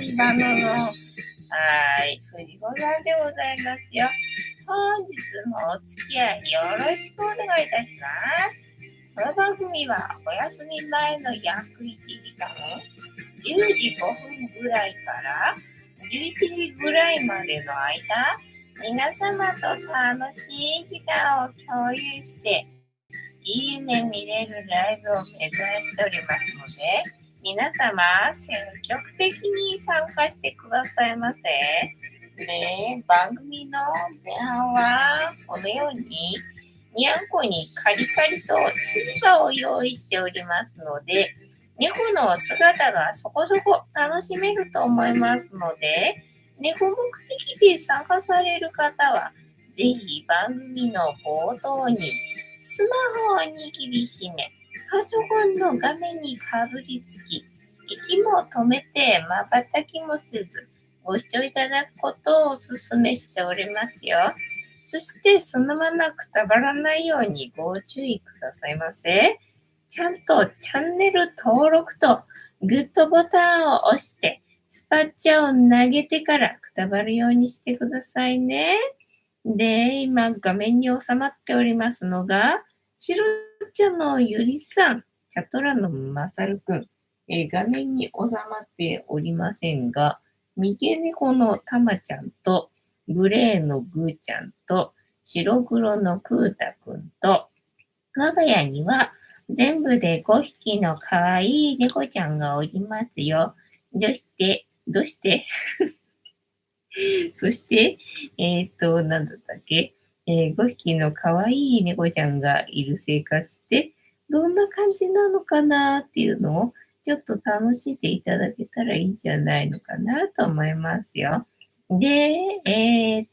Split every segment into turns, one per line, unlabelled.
今のはい、藤子さんでございますよ。本日もお付き合いよろしくお願いいたします。この番組はお休み前の約1時間、10時5分ぐらいから11時ぐらいまでの間、皆様と楽しい時間を共有して、いい夢見れるライブを目指しておりますので、皆様積極的に参加してくださいませ。で、番組の前半はこのようににゃんこにカリカリとシルバーを用意しておりますので、猫の姿がそこそこ楽しめると思いますので、猫目的で参加される方は、ぜひ番組の冒頭にスマホを握りしめ、パソコンの画面にかぶりつき、息も止めて瞬きもせず、ご視聴いただくことをお勧めしておりますよ。そしてそのままくたばらないようにご注意くださいませ。ちゃんとチャンネル登録とグッドボタンを押して、スパッチャを投げてからくたばるようにしてくださいね。で、今画面に収まっておりますのが、しろちゃんのゆりさん、チャトラのまさるくん、画面に収まっておりませんが、三毛猫のたまちゃんと、グレーのぐーちゃんと、白黒のくーたくんと、我が家には全部で5匹のかわいい猫ちゃんがおりますよ。どうしてそして、なんだったっけ、5匹のかわいい猫ちゃんがいる生活って、どんな感じなのかなっていうのを、ちょっと楽しんでいただけたらいいんじゃないのかなと思いますよ。で、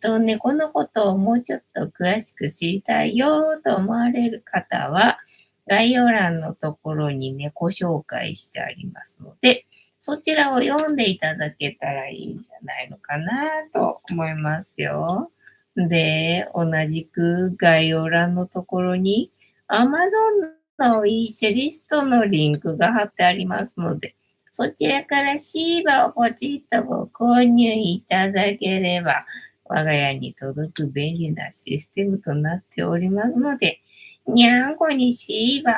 猫のことをもうちょっと詳しく知りたいよと思われる方は、概要欄のところに猫紹介してありますので、そちらを読んでいただけたらいいんじゃないのかなと思いますよ。で、同じく概要欄のところに Amazon のウィッシュリストのリンクが貼ってありますので、そちらからシーバーをポチッとご購入いただければ、我が家に届く便利なシステムとなっておりますので、にゃんこにシーバー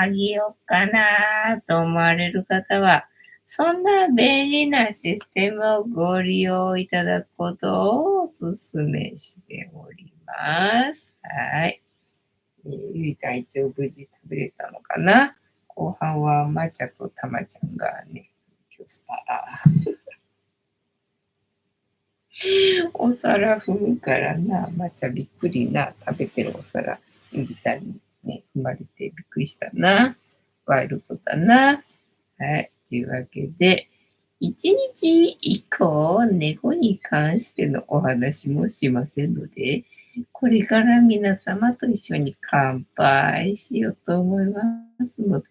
あげようかなと思われる方は、そんな便利なシステムをご利用いただくことをお勧めしております。はい。ゆい隊長無事食べれたのかな。後半はまちゃとたまちゃんがね、今日お皿踏むからな、まちゃびっくりな、食べてるお皿、ゆい隊にね、踏まれてびっくりしたな。ワイルドだな。はい。というわけで、一日以降、猫に関してのお話もしませんので、これから皆様と一緒に乾杯しようと思いますので、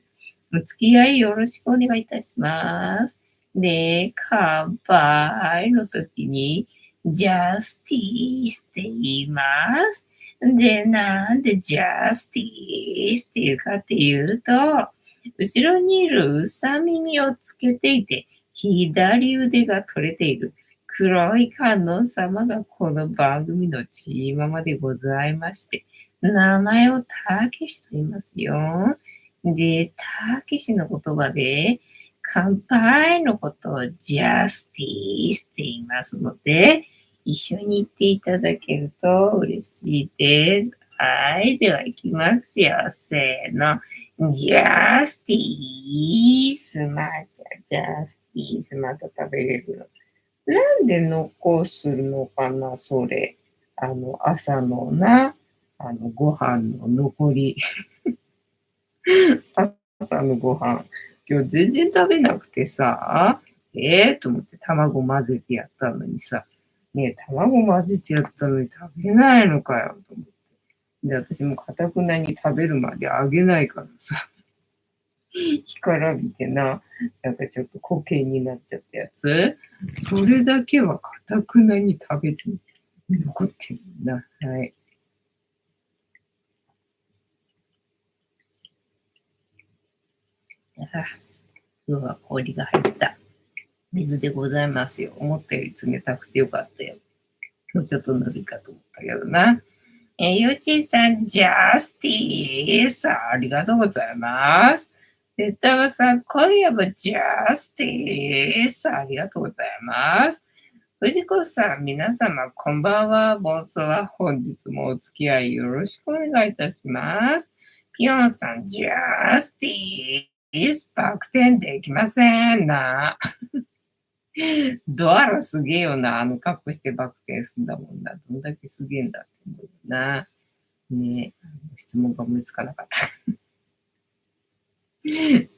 お付き合いよろしくお願いいたします。で、乾杯の時に、ジャスティスって言います。で、なんでジャスティスっていうかっていうと、後ろにいるうさ耳をつけていて、左腕が取れている黒い観音様がこの番組のチーママでございまして、名前をたけしと言いますよ。で、たけしの言葉で、乾杯のことをジャスティスって言いますので、一緒に言っていただけると嬉しいです。はい。では行きますよ。せーの。ジャスティス。ジャスティス。また食べれるの。なんで残すのかな、それ。朝のな、ご飯の残り。朝のご飯。今日全然食べなくてさ、と思って卵混ぜてやったのにさ、ねえ、卵混ぜてやったのに食べないのかよ、と思って。で、私もかたくなに食べるまであげないからさ。干からびてな、なんかちょっと固形になっちゃったやつ。それだけはかたくなに食べずに残ってるな。はい。あ、今日は氷が入った水でございますよ。思ったより冷たくてよかったよ。もうちょっとぬるいかと思ったけどな。ゆうちさん、ジャスティース、ありがとうございます。で、たがさん、今夜もジャスティース、ありがとうございます。藤子さん、皆様、こんばんは。ボンソは本日もお付き合いよろしくお願いいたします。ピヨンさん、ジャスティース、バク転できませんな。ドアラすげえよな。あの格好してバク転すんだもんな。どんだけすげえんだって思うよな。ね、質問が思いつかなかった。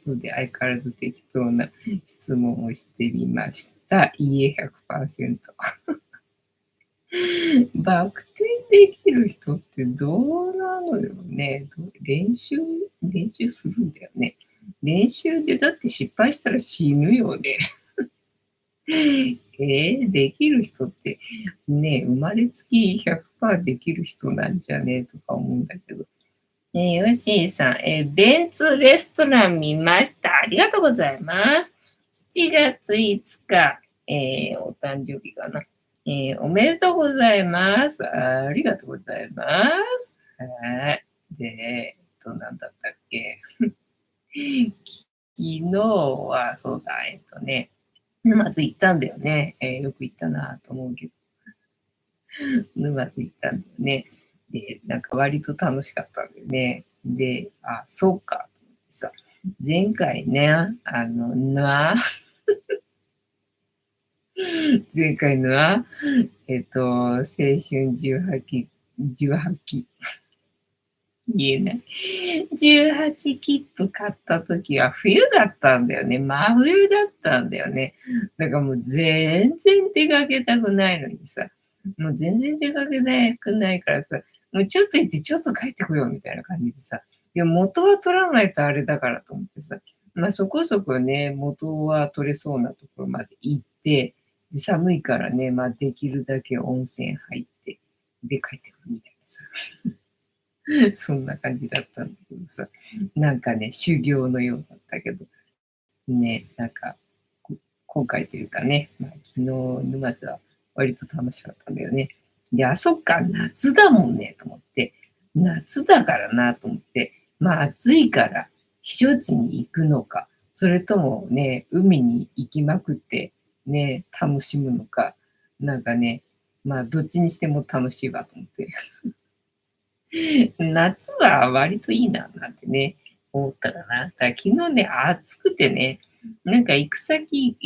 ので、相変わらず適当な質問をしてみました。いいえ100%。バク転できる人ってどうなのよね。練習するんだよね。練習でだって失敗したら死ぬよね。できる人ってね、生まれつき100%できる人なんじゃねとか思うんだけど。ヨッシーさん、ベンツレストラン見ました。ありがとうございます。7月5日、お誕生日かな。おめでとうございます。ありがとうございます。はい。で、なんだったっけ。昨日は、そうだ、沼津行ったんだよね。よく行ったなと思うけど、沼津行ったんだよね。で、なんか割と楽しかったんだよね。で、あ、そうか。さ、前回ね、前回のは、青春18期、言えない。18切符買った時は冬だったんだよね。真冬だったんだよね。だからもう全然出かけたくないのにさ、もう全然出かけたくないからさ、もうちょっと行ってちょっと帰ってこようみたいな感じでさ、いや元は取らないとあれだからと思ってさ、まあそこそこね、元は取れそうなところまで行って、で寒いからね、まあできるだけ温泉入って、で帰ってくるみたいなさ。そんな感じだったんだけどさ、なんかね、修行のようだったけど、ね、なんか、今回というかね、まあ、昨日沼津は割と楽しかったんだよね。で、あ、そっか、夏だもんね、と思って。夏だからな、と思って。まあ、暑いから、避暑地に行くのか、それともね、海に行きまくって、ね、楽しむのか、なんかね、まあ、どっちにしても楽しいわ、と思って。夏は割といいな、なんてね、思ったかな。だから昨日ね、暑くてね、なんか行く先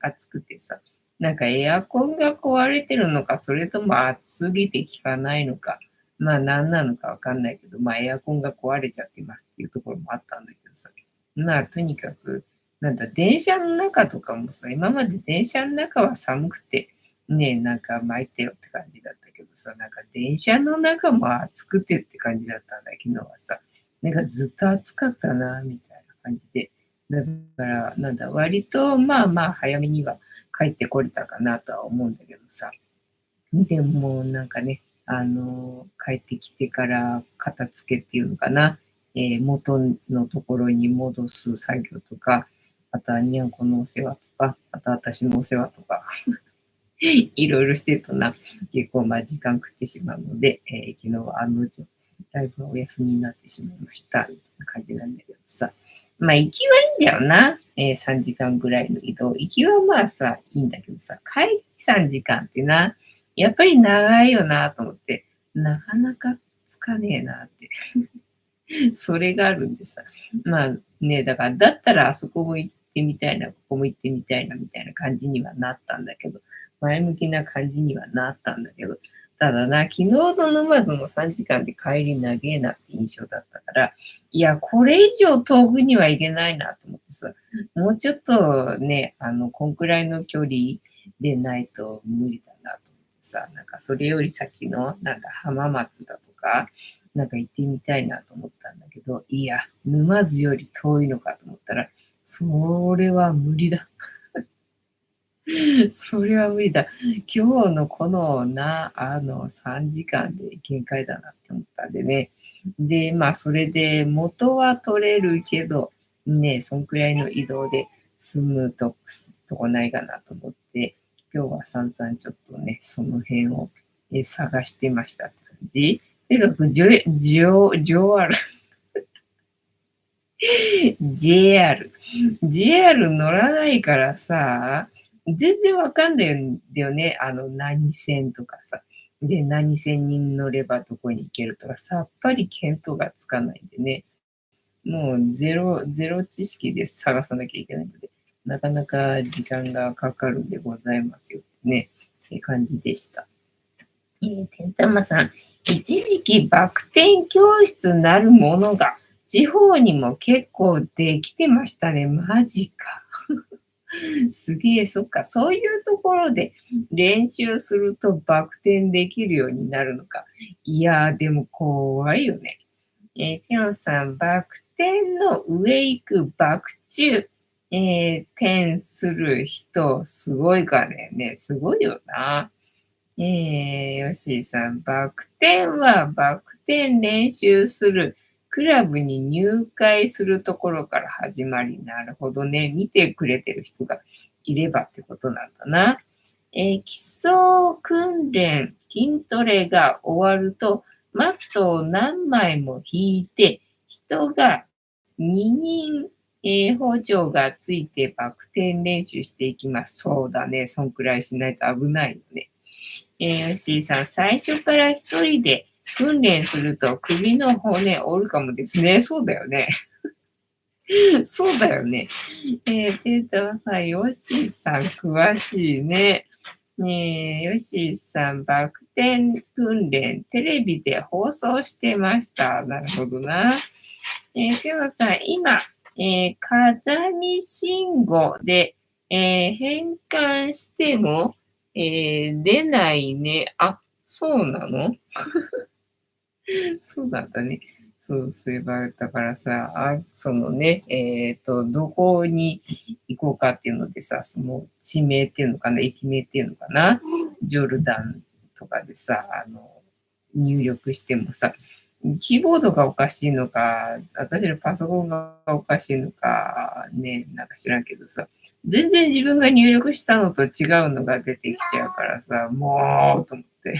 暑くてさ、なんかエアコンが壊れてるのか、それとも暑すぎて効かないのか、まあ何なのかわかんないけど、まあエアコンが壊れちゃってますっていうところもあったんだけどさ、まあとにかく、なんだ、電車の中とかもさ、今まで電車の中は寒くて、ね、なんか参ったよって感じだったけどさ、なんか電車の中も暑くてって感じだったんだ、昨日はさ。なんかずっと暑かったな、みたいな感じで。だから、なんだ、割とまあまあ早めには帰ってこれたかなとは思うんだけどさ。でもなんかね、帰ってきてから片付けっていうのかな、元のところに戻す作業とか、あとはにゃんこのお世話とか、あと私のお世話とか、いろいろしてるとな、結構まあ時間食ってしまうので、昨日は案の定、ライブはお休みになってしまいました。みたいな感じなんだけどさ。まあ行きはいいんだよな。3時間ぐらいの移動。行きはまあさ、いいんだけどさ、帰り3時間ってな、やっぱり長いよなと思って、なかなかつかねえなって。それがあるんでさ。まあね、だから、だったらあそこも行ってみたいな、ここも行ってみたいな、みたいな感じにはなったんだけど、前向きな感じにはなったんだけど、ただな、昨日の沼津の3時間で帰り長えなって印象だったから、いや、これ以上遠くには行けないなと思ってさ、もうちょっとね、こんくらいの距離でないと無理だなと思ってさ、なんかそれより先の、なんか浜松だとか、なんか行ってみたいなと思ったんだけど、いや、沼津より遠いのかと思ったら、それは無理だ。それは無理だ。今日のこの3時間で限界だなって思ったんでね。で、まあ、それで元は取れるけど、ね、そんくらいの移動で済むとこないかなと思って、今日は散々ちょっとね、その辺を探してましたって感じ。とにかく、JR 乗らないからさ、全然わかんないんだよね。何線とかさ。で、何線に乗ればどこに行けるとか、さっぱり見当がつかないんでね。もうゼロ知識で探さなきゃいけないので、なかなか時間がかかるんでございますよね。って感じでした。てんたまさん、一時期バク転教室なるものが地方にも結構できてましたね。マジか。すげえ、そっか。そういうところで練習するとバク転できるようになるのか。いやー、でも怖いよね。ぴょんさん、バク転の上行くバク宙、転する人、すごいからね。すごいよな。ヨッシーさん、バク転はバク転練習するクラブに入会するところから始まり、なるほどね。見てくれてる人がいればってことなんだな。基礎訓練、筋トレが終わると、マットを何枚も引いて、人が2人、補助がついてバク転練習していきます。そうだね。そんくらいしないと危ないよね。ヨッシーさん、最初から一人で訓練すると首の骨折るかもですね。そうだよね。そうだよね。テータさん、ヨッシーさん、詳しいね。ヨッシーさん、バク転訓練、テレビで放送してました。なるほどな。テオさん、今、風見信号で、変換しても、出ないね。あ、そうなの？そうだったね。そういえば、だからさ、そのね、どこに行こうかっていうのでさ、その地名っていうのかな、駅名っていうのかな、ジョルダンとかでさ、入力してもさ、キーボードがおかしいのか、私のパソコンがおかしいのか、ね、なんか知らんけどさ、全然自分が入力したのと違うのが出てきちゃうからさ、もう、と思って。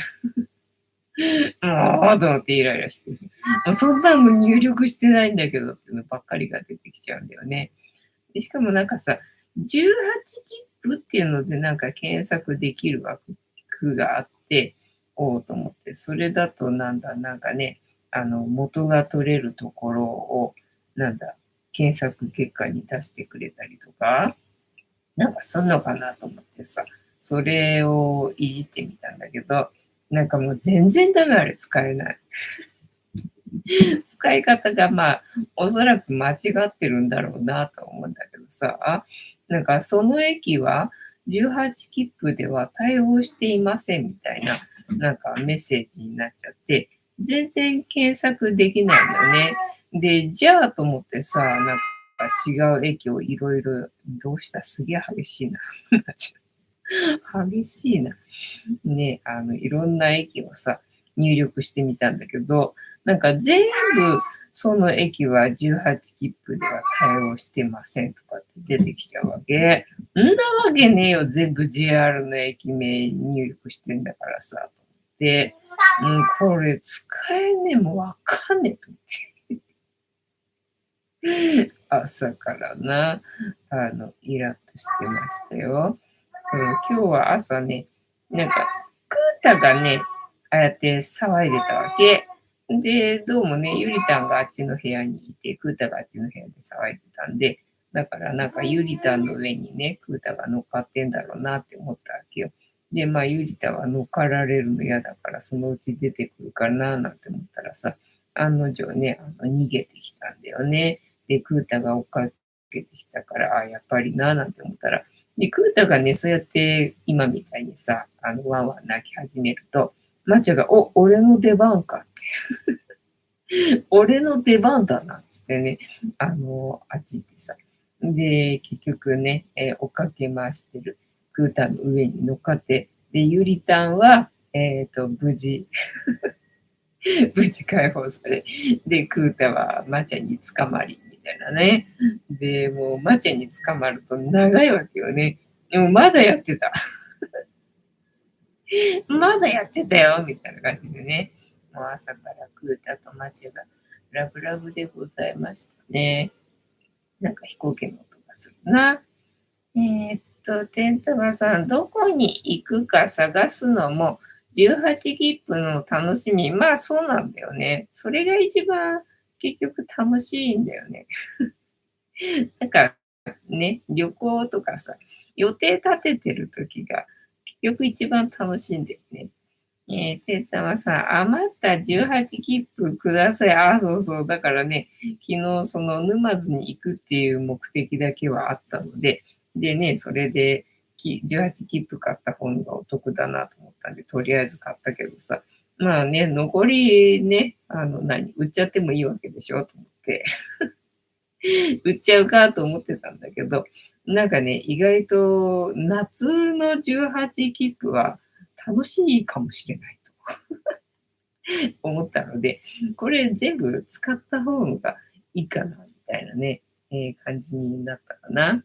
もう、と思ってイライラしてさ、もうそんなの入力してないんだけどっていうのばっかりが出てきちゃうんだよね。でしかもなんかさ、18切符っていうのでなんか検索できる枠があって、おうと思って、それだとなんかね、元が取れるところを、検索結果に出してくれたりとか、なんかすんのかなと思ってさ、それをいじってみたんだけど、なんかもう全然ダメ、あれ使えない。使い方がまあ、おそらく間違ってるんだろうなと思うんだけどさ、なんかその駅は18切符では対応していませんみたいな、なんかメッセージになっちゃって、全然検索できないのよね。で、じゃあと思ってさ、なんか違う駅をいろいろ、どうした？すげえ激しいな。激しいな。ね、いろんな駅をさ、入力してみたんだけど、なんか全部、その駅は18切符では対応してませんとかって出てきちゃうわけ。んなわけねえよ、全部 JR の駅名入力してんだからさ、と思って、これ使えねえ、もうわかんねえと思って。朝からな、イラッとしてましたよ。今日は朝ね、なんか、クータがね、ああやって騒いでたわけ。で、どうもね、ゆりたんがあっちの部屋にいて、クータがあっちの部屋で騒いでたんで、だからなんかゆりたんの上にね、クータが乗っかってんだろうなって思ったわけよ。で、まあ、ゆりたは乗っかられるの嫌だから、そのうち出てくるかななんて思ったらさ、案の定ね、逃げてきたんだよね。で、クータが追っかけてきたから、やっぱりななんて思ったら、で、クータがね、そうやって今みたいにさ、ワンワン泣き始めると、マチャが、お、俺の出番かって。俺の出番だなっつってね、あっち行ってさ。で、結局ね、追っかけ回してるクータの上に乗っかって、で、ゆりたんは、無事、無事解放され、で、クータはマチャに捕まり、みたいなね。で、もうマチャに捕まると長いわけよね。でもまだやってた。まだやってたよ、みたいな感じでね。もう朝からクータとマチャがラブラブでございましたね。なんか飛行機の音がするな。てんたまさん、どこに行くか探すのも18切符の楽しみ。まあそうなんだよね。それが一番結局楽しいんだよね。なんかね、旅行とかさ、予定立ててる時が結局一番楽しいんだよね。てったまさん、余った18切符ください。あ、そうそう。だからね、昨日その沼津に行くっていう目的だけはあったので、でね、それで18切符買った方がお得だなと思ったんで、とりあえず買ったけどさ、まあね、残りね、売っちゃってもいいわけでしょと思って、売っちゃうかと思ってたんだけど、なんかね、意外と夏の18切符は楽しいかもしれないと思ったので、これ全部使った方がいいかな、みたいなね、感じになったかな。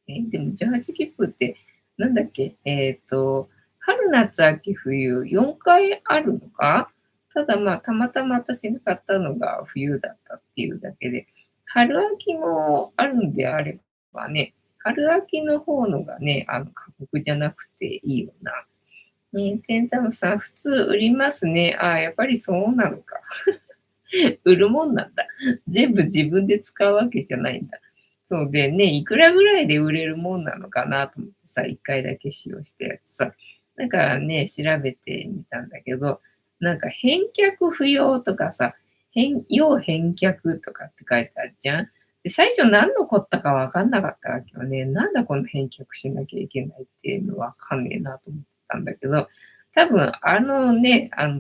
でも18切符ってなんだっけ春夏秋冬4回あるのか。ただまあ、たまたま私が買ったのが冬だったっていうだけで、春秋もあるんであればね、春秋の方のがね、過酷じゃなくていいよな。テンタムさん、普通売りますね。ああ、やっぱりそうなのか。売るもんなんだ。全部自分で使うわけじゃないんだ。そうでね、いくらぐらいで売れるもんなのかなと思ってさ、一回だけ使用したやつさ。なんかね、調べてみたんだけど、なんか返却不要とかさ、要返却とかって書いてあるじゃん。で最初何のこったかわかんなかったわけよね。なんだこの返却しなきゃいけないっていうのわかんねえなと思ってたんだけど、多分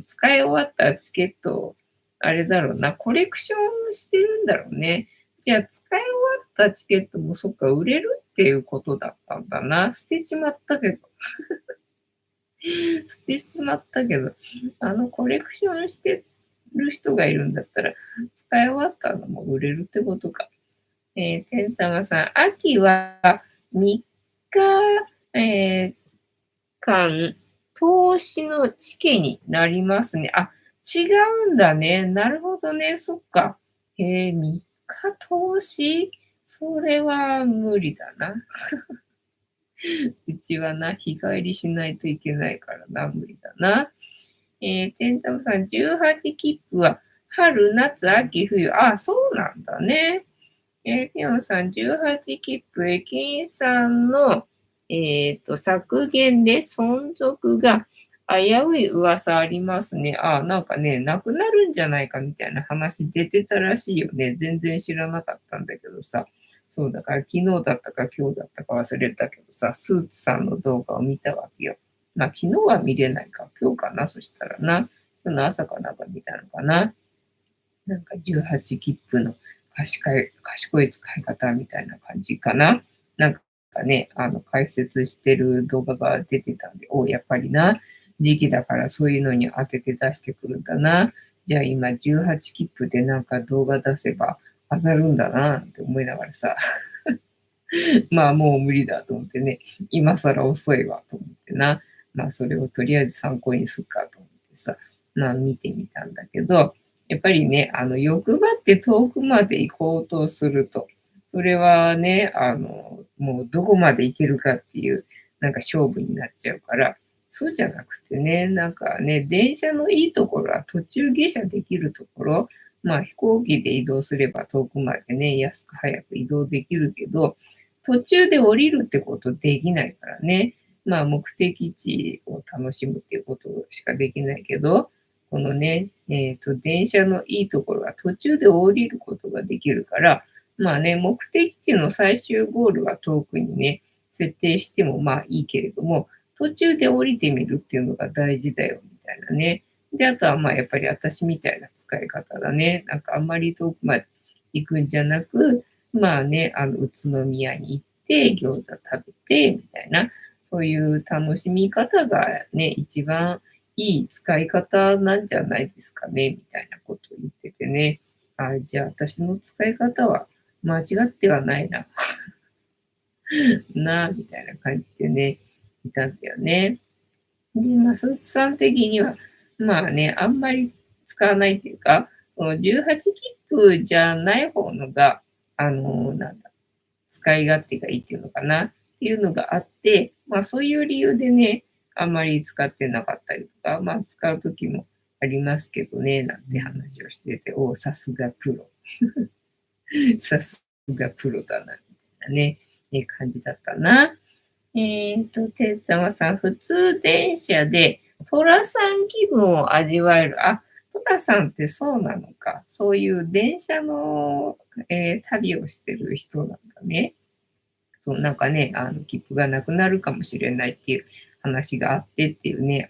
使い終わったチケットをあれだろうな、コレクションしてるんだろうね。じゃあ、使い終わったチケットもそっか、売れるっていうことだったんだな。捨てちまったけど、捨てちまったけど、コレクションしてる人がいるんだったら、使い終わったのも売れるってことか。てんたまさん、秋は3日、間、投資のチケになりますね。あ、違うんだね。なるほどね。そっか。3日投資それは無理だな。うちはな、日帰りしないといけないからな、無理だな。てんたむさん、18切符は春、夏、秋、冬。あ、そうなんだね。ピョンさん、18切符、駅員さんの、削減で存続が危うい噂ありますね。あ、なんかね、なくなるんじゃないかみたいな話出てたらしいよね。全然知らなかったんだけどさ。そうだから昨日だったか今日だったか忘れたけどさ、スーツさんの動画を見たわけよ。まあ昨日は見れないか、今日かな、そしたらな。今日の朝かなんか見たのかな。なんか18切符の賢い使い方みたいな感じかな。なんかね、解説してる動画が出てたんで、やっぱりな、時期だからそういうのに当てて出してくるんだな。じゃあ今18切符でなんか動画出せば当たるんだなって思いながらさ、まあもう無理だと思ってね、今更遅いわと思ってな。まあそれをとりあえず参考にすっかと思ってさ、まあ見てみたんだけど、やっぱりね、欲張って遠くまで行こうとすると、それはね、もうどこまで行けるかっていう、なんか勝負になっちゃうから、そうじゃなくてね、なんかね、電車のいいところは途中下車できるところ、まあ飛行機で移動すれば遠くまでね、安く早く移動できるけど、途中で降りるってことできないからね。まあ目的地を楽しむっていうことしかできないけど、このね、電車のいいところは途中で降りることができるから、まあね、目的地の最終ゴールは遠くにね、設定してもまあいいけれども、途中で降りてみるっていうのが大事だよみたいなね。で、あとはまあやっぱり私みたいな使い方だね。なんかあんまり遠くまで行くんじゃなく、まあね、宇都宮に行って餃子食べてみたいな、そういう楽しみ方がね、一番いい使い方なんじゃないですかね、みたいなことを言っててね。あ、じゃあ私の使い方は間違ってはないな、みたいな感じでね、いたんだよね。で、まあ、スーツさん的には、まあね、あんまり使わないっていうか、その18切符じゃない方のが、なんだ、使い勝手がいいっていうのかなっていうのがあって、まあそういう理由でね、あんまり使ってなかったりとか、まあ使う時もありますけどね、なんて話をしてて、おお、さすがプロ。さすがプロだな、みたいなね、感じだったな。てったまさん、普通電車で寅さん気分を味わえる。あ、寅さんってそうなのか。そういう電車の、旅をしてる人なんだね。そう、なんかね、切符がなくなるかもしれないっていう話があってっていうね、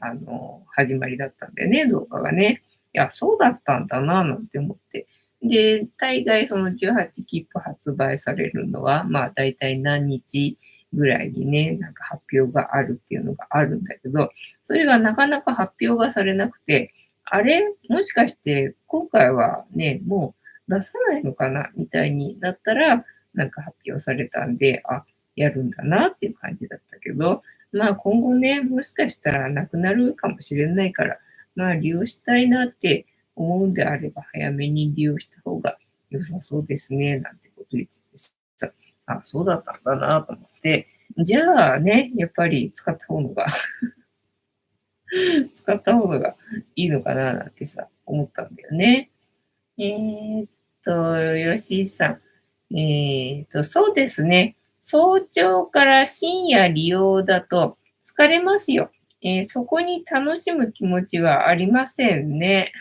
始まりだったんだよね、動画がね。いや、そうだったんだな、なんて思って。で、大概その18切符発売されるのは、まあ、大体何日ぐらいにね、なんか発表があるっていうのがあるんだけど、それがなかなか発表がされなくて、あれ、もしかして今回はね、もう出さないのかなみたいになったら、なんか発表されたんで、あ、やるんだなっていう感じだったけど、まあ今後ね、もしかしたらなくなるかもしれないから、まあ利用したいなって思うんであれば早めに利用した方が良さそうですね、なんてこと言っててさ、あ、そうだったんだなと思って、じゃあね、やっぱり使った方のが使った方がいいのかななんてさ、思ったんだよね。えーっ吉井さん。そうですね。早朝から深夜利用だと疲れますよ。そこに楽しむ気持ちはありませんね。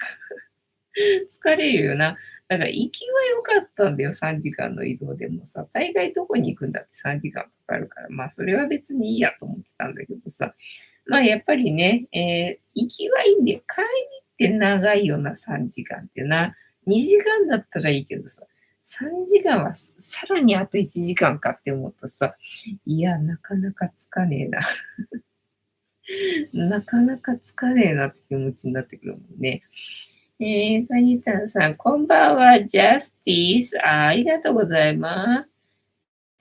疲れるよな。だから行きは良かったんだよ、3時間の移動でもさ。大概どこに行くんだって3時間かかるから、まあそれは別にいいやと思ってたんだけどさ。まあやっぱりね、行きはいいんだよ。帰りって長いよな、3時間ってな。2時間だったらいいけどさ、3時間はさらにあと1時間かって思うとさ、いや、なかなかつかねえな。なかなかつかねえなって気持ちになってくるもんね。カニタンさん、こんばんは、ジャスティス。ありがとうございます。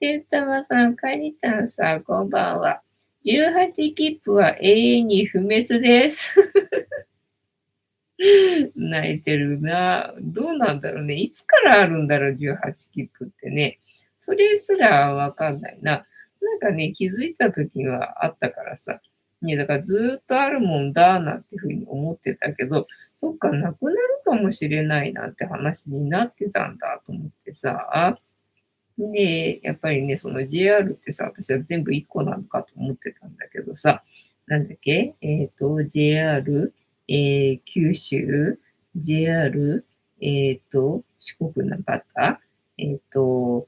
てんたまさん、カニタンさん、こんばんは。18切符は永遠に不滅です。泣いてるな。どうなんだろうね。いつからあるんだろう、18切符ってね。それすらわかんないな。なんかね、気づいた時にはあったからさ。ね、だからずっとあるもんだ、なんていうふうに思ってたけど、そっか、なくなるかもしれないなんて話になってたんだと思ってさ。で、やっぱりね、その JR ってさ、私は全部1個なのかと思ってたんだけどさ、なんだっけJR、九州、JR、四国なかった東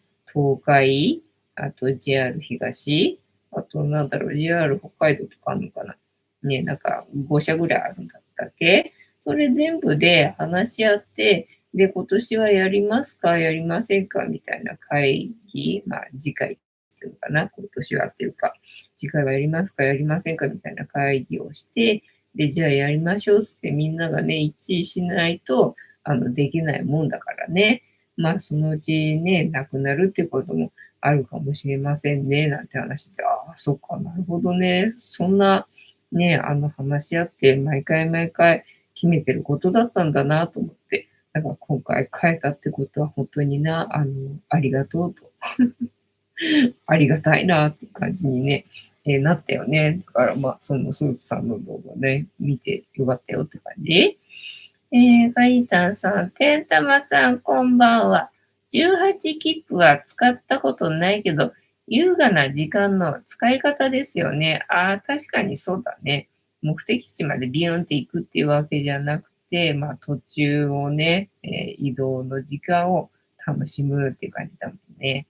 海、あと JR 東、あとなんだろう、JR 北海道とかあるのかな。ね、なんか5社ぐらいあるんだったっけ。それ全部で話し合って、で、今年はやりますか、やりませんかみたいな会議、まあ、次回っていうのかな、今年はっていうか、次回はやりますか、やりませんかみたいな会議をして、で、じゃあやりましょうってみんながね、一致しないと、できないもんだからね。まあ、そのうちね、なくなるってこともあるかもしれませんね、なんて話して、ああ、そっか、なるほどね。そんな、ね、話し合って、毎回毎回決めてることだったんだなと思って、だから今回変えたってことは本当にな、ありがとうと、ありがたいなっていう感じにね、なったよね。だからまあ、そのスーツさんの動画ね、見てよかったよって感じ。ファイタンさん、てんたまさん、こんばんは。18切符は使ったことないけど、優雅な時間の使い方ですよね。ああ、確かにそうだね。目的地までビューンって行くっていうわけじゃなくて、まあ途中をね、移動の時間を楽しむっていう感じだもんね。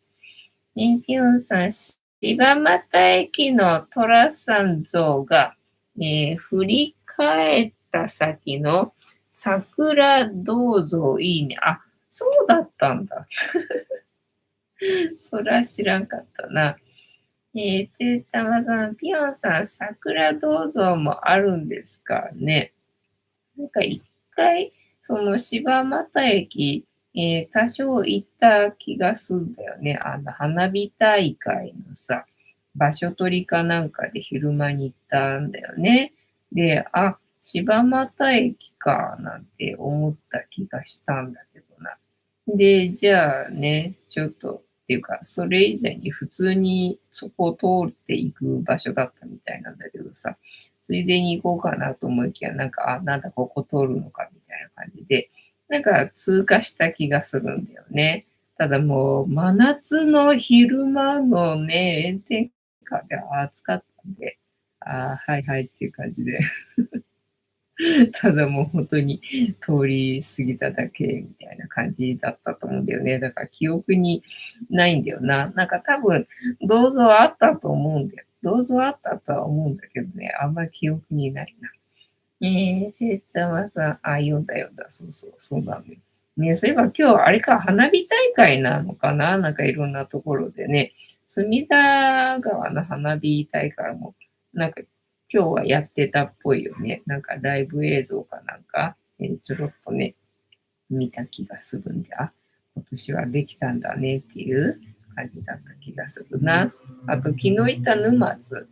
ピョンさん、柴又駅の寅さん像が、振り返っった先の桜どうぞいいね。あ、そうだったんだ。そら知らんかったな。たまさん、ピヨンさん、桜銅像もあるんですかね。なんか一回、その柴又駅、多少行った気がするんだよね。花火大会のさ、場所取りかなんかで昼間に行ったんだよね。で、あ、柴又駅か、なんて思った気がしたんだけどな。で、じゃあね、ちょっと、っていうか、それ以前に普通にそこを通っていく場所だったみたいなんだけどさ、ついでに行こうかなと思いきや、なんか、あ、なんだ、ここ通るのかみたいな感じで、なんか通過した気がするんだよね。ただもう、真夏の昼間のね、炎天下で暑かったんで、あはいはいっていう感じでただもう本当に通り過ぎただけみたいな感じだったと思うんだよね。だから記憶にないんだよな。なんか多分、銅像あったと思うんだよ。銅像あったとは思うんだけどね、あんまり記憶にないな。てつたまさん、あ、読んだ読んだ。そうそう、そうなんだよ。ね、そういえば今日あれか、花火大会なのかななんかいろんなところでね、隅田川の花火大会も、なんか今日はやってたっぽいよね。なんかライブ映像かなんか、ちょろっとね、見た気がするんで、あ、今年はできたんだねっていう感じだった気がするな。あと、昨日行った沼津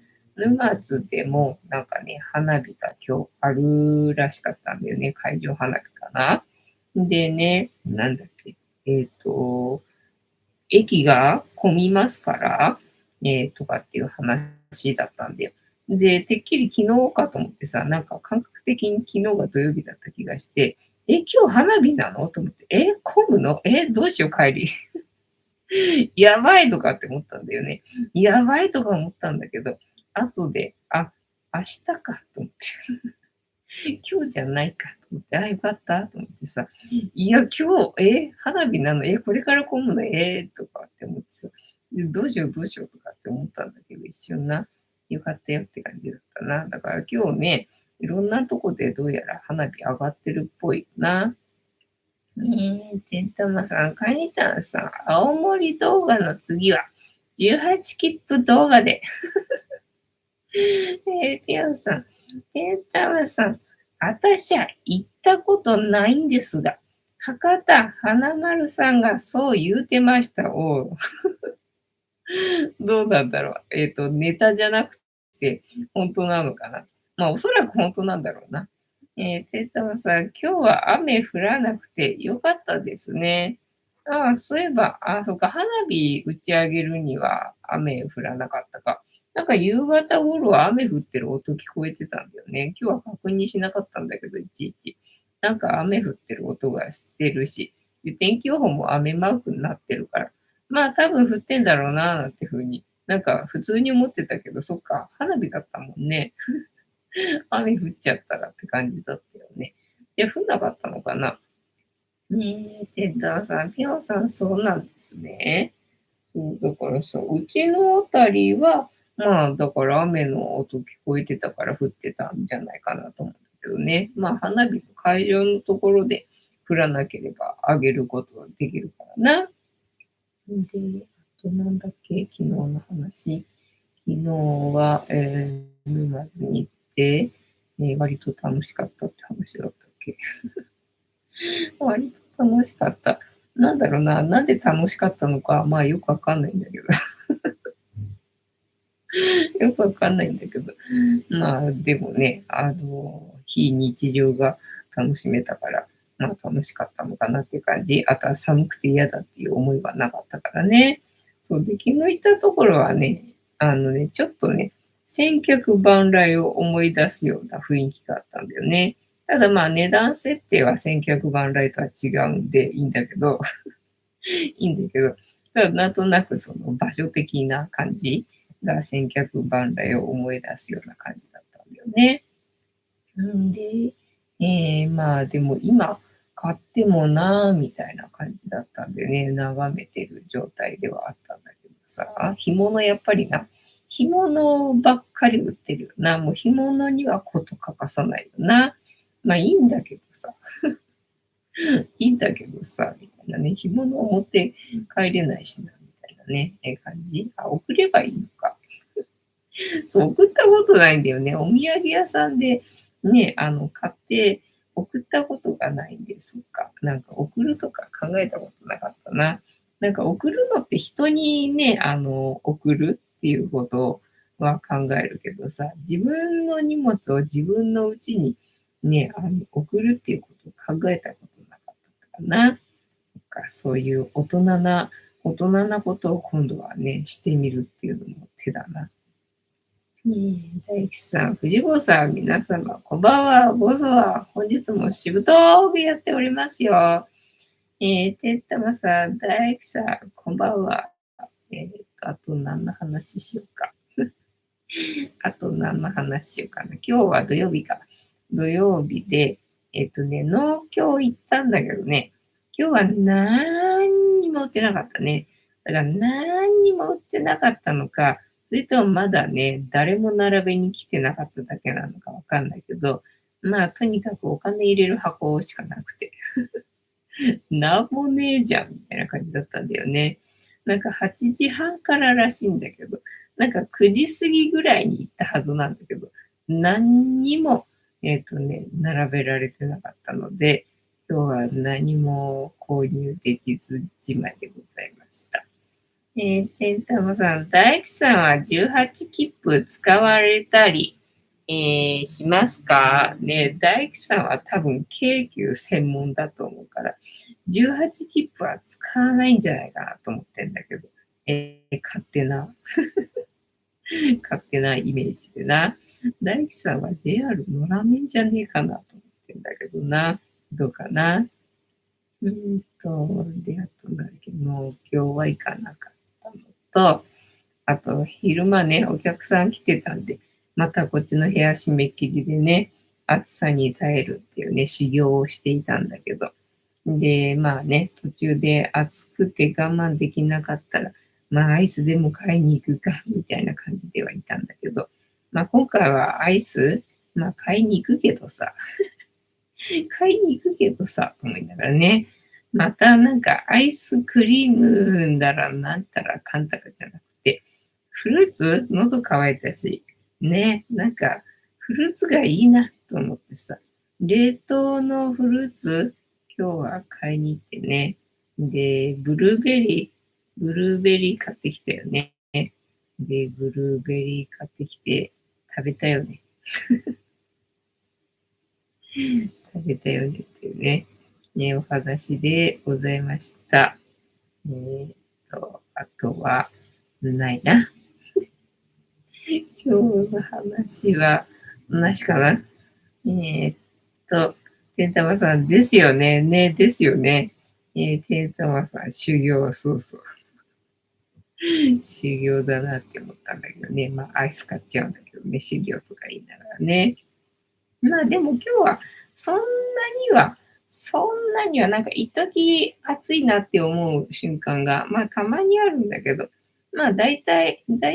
でもなんかね、花火が今日あるらしかったんだよね。会場花火かな。でね、なんだっけ、駅が混みますから、とかっていう話だったんだよ。で、てっきり昨日かと思ってさ、なんか感覚的に昨日が土曜日だった気がして、今日花火なのと思って、混むのどうしよう帰り。やばいとかって思ったんだよね。やばいとか思ったんだけど、後で、あ、明日かと思って。今日じゃないかと思って、あ、よかったと思ってさ、いや、今日、花火なのこれから混むのとかって思ってさ、どうしようどうしようとかって思ったんだけど、一瞬な、よかったよって感じだったな。だから今日ね、いろんなとこでどうやら花火上がってるっぽいな。てんたまさん、かにたんさん、青森動画の次は、18切符動画で。ピアンさん、てんたまさん、あたしゃ行ったことないんですが、博多華丸さんがそう言うてました。どうなんだろう。ネタじゃなくて、本当なのかな。まあ、おそらく本当なんだろうな。てんたまさん、今日は雨降らなくてよかったですね。ああ、そういえば、あ、そうか、花火打ち上げるには雨降らなかったか。なんか夕方頃は雨降ってる音聞こえてたんだよね。今日は確認しなかったんだけど、いちいち。なんか雨降ってる音がしてるし、で天気予報も雨マークになってるから、まあ多分降ってんだろうな、なんて風に。なんか普通に思ってたけど、そっか、花火だったもんね。雨降っちゃったらって感じだったよね。いや、降んなかったのかな。テッダーさん、ピョンさん、そうなんですね。そう、だからさ、うちのあたりは、まあ、だから雨の音聞こえてたから降ってたんじゃないかなと思うんだけどね。まあ、花火の会場のところで降らなければあげることができるからな。で、あとなんだっけ、昨日の話。昨日は、沼津に行って、割と楽しかったって話だったっけ。割と楽しかった。なんだろうな、なんで楽しかったのか、まあよくわかんないんだけど。よくわかんないんだけど。まあでもね、非日常が楽しめたから、まあ楽しかったのかなっていう感じ。あとは寒くて嫌だっていう思いはなかったからね。そうで、昨日行ったところはね、ちょっとね、千客万来を思い出すような雰囲気があったんだよね。ただまあ値段設定は千客万来とは違うんでいいんだけど、いいんだけど、ただなんとなくその場所的な感じが千客万来を思い出すような感じだったんだよね。んで、まあでも今買ってもなーみたいな感じだったんでね、眺めてる状態ではあったんだけどさ、干物やっぱりな、干物ばっかり売ってるよな。もう干物にはこと欠かさないよな。まあいいんだけどさ、いいんだけどさ、みたいなね、干物を持って帰れないしな、みたいなね、感じ。あ、送ればいいのか。そう、送ったことないんだよね。お土産屋さんでね、買って送ったことがないんで、そっか。なんか送るとか考えたことなかったな。なんか送るのって人にね、送るっていうことは考えるけどさ、自分の荷物を自分の家にね、送るっていうことを考えたことなかったからな。なんかそういう大人なことを今度はね、してみるっていうのも手だな。大吉さん、藤子さん、皆様、こんばんは、ボスは、本日もしぶとーくやっておりますよ。てったまさん、大吉さん、こんばんは。あと何の話しようか。あと何の話しようかな。今日は土曜日か。土曜日で、農協行ったんだけどね、今日は何にも売ってなかったね。だから何にも売ってなかったのか、それともまだね、誰も並べに来てなかっただけなのかわかんないけど、まあ、とにかくお金入れる箱しかなくて、なんもねえじゃん、みたいな感じだったんだよね。なんか8時半かららしいんだけど、なんか9時過ぎぐらいに行ったはずなんだけど、何にも、並べられてなかったので、今日は何も購入できずじまいでございました。てんたまさん、大工さんは18切符使われたり、しますかね。大工さんは多分京急専門だと思うから、18切符は使わないんじゃないかなと思ってんだけど、勝手なイメージでな。大工さんは JR 乗らねえんじゃねえかなと思ってんだけどな。どうかな。で、あとなんだっけ、農協は行かなかったのと、あと昼間ね、お客さん来てたんで、またこっちの部屋締め切りでね、暑さに耐えるっていうね、修行をしていたんだけど、で、まあね、途中で暑くて我慢できなかったら、まあアイスでも買いに行くか、みたいな感じではいたんだけど、まあ今回はアイス、まあ買いに行くけどさ、買いに行くけどさ、と思いながらね、またなんかアイスクリームだらなんたらかんたらじゃなくて、フルーツ喉乾いたし、ね、なんかフルーツがいいなと思ってさ、冷凍のフルーツ、今日は買いに行ってね、で、ブルーベリー買ってきたよね。で、ブルーベリー買ってきて食べたよね。食べたよねっていうね、お話でございました。あとは、ないな。今日の話は、なしかな。えーってんたまさんですよね。ね、ですよね。てんたまさん、修行、そうそう。修行だなって思ったんだけどね。まあ、アイス買っちゃうんだけどね、修行とか言いながらね。まあでも今日はそんなには、なんか一時暑いなって思う瞬間が、まあたまにあるんだけど、まあ大体平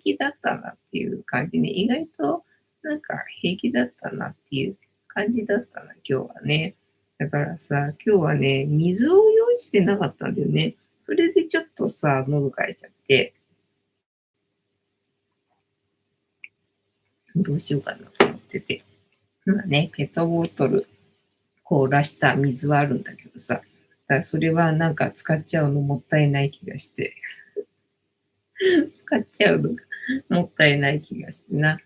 気だったなっていう感じね。意外となんか平気だったなっていう感じだったな、今日はね。だからさ、今日はね、水を用意してなかったんだよね。それでちょっとさ、喉かれちゃって、どうしようかなと思ってて。まあね、ペットボトル凍らした水はあるんだけどさ、だからそれはなんか使っちゃうのもったいない気がして、使っちゃうのがもったいない気がしてな。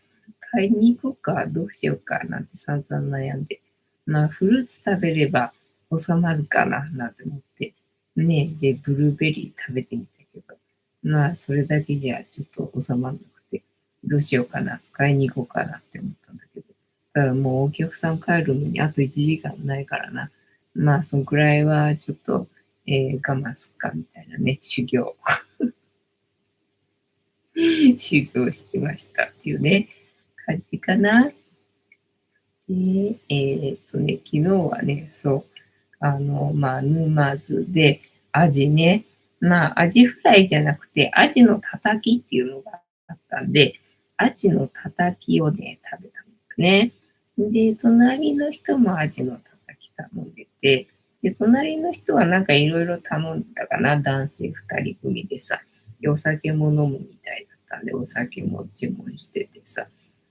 買いに行こうか、どうしようかなんて散々悩んで。まあ、フルーツ食べれば収まるかななんて思って。ねで、ブルーベリー食べてみたけど、まあ、それだけじゃちょっと収まらなくて、どうしようかな、買いに行こうかなって思ったんだけど、ただもうお客さん帰るのにあと1時間ないからな。まあ、そんくらいはちょっと、我慢すっかみたいなね、修行してましたっていうね、感じかな。で、昨日はね、そう、まあ、沼津で、アジね、まあ、アジフライじゃなくて、アジのたたきっていうのがあったんで、アジのたたきをね、食べたんだね。で、隣の人もアジのたたき頼んでて、で、隣の人はなんかいろいろ頼んだかな、男性2人組でさ。で、お酒も飲むみたいだったんで、お酒も注文しててさ。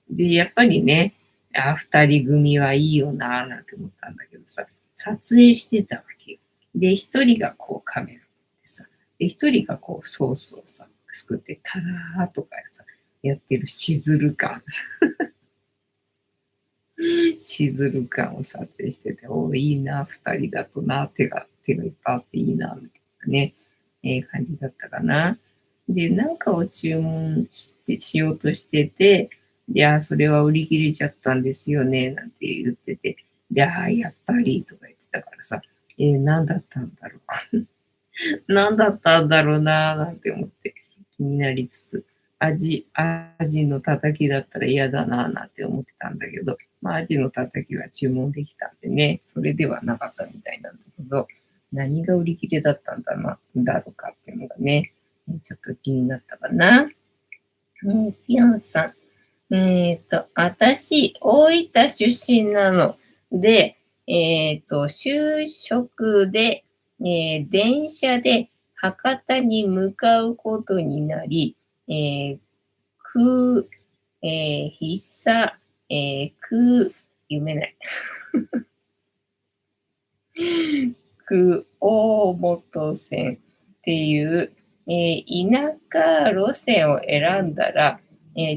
で、やっぱりね、2人組はいいよなぁなんて思ったんだけどさ、撮影してたわけよ。で、1人がこうカメラでさ、で、1人がこうソースをさ、すくってタラーとかさ、やってるしずる感。しずる感を撮影してて、おいいな、二人だとな、手がいっぱいあっていいな、みたいなね、感じだったかな。で、なんかを注文しようとしてて、で、それは売り切れちゃったんですよね、なんて言ってて、で、やっぱり、とか言ってたからさ、何だったんだろう。何だったんだろうな、なんて思って気になりつつ、アジのたたきだったら嫌だな、なんて思ってたんだけど、まあ、アジのたたきは注文できたんでね、それではなかったみたいなんだけど、何が売り切れだっただろうかっていうのがね、ちょっと気になったかな。ピヨンさん。私、大分出身なので、就職で、電車で博多に向かうことになり、えー、く、ひさ、読めない。大本線っていう、田舎路線を選んだら、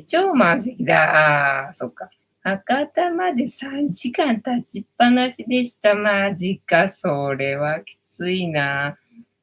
超満席だ。そっか。博多まで3時間立ちっぱなしでした。マジか。それはきついな。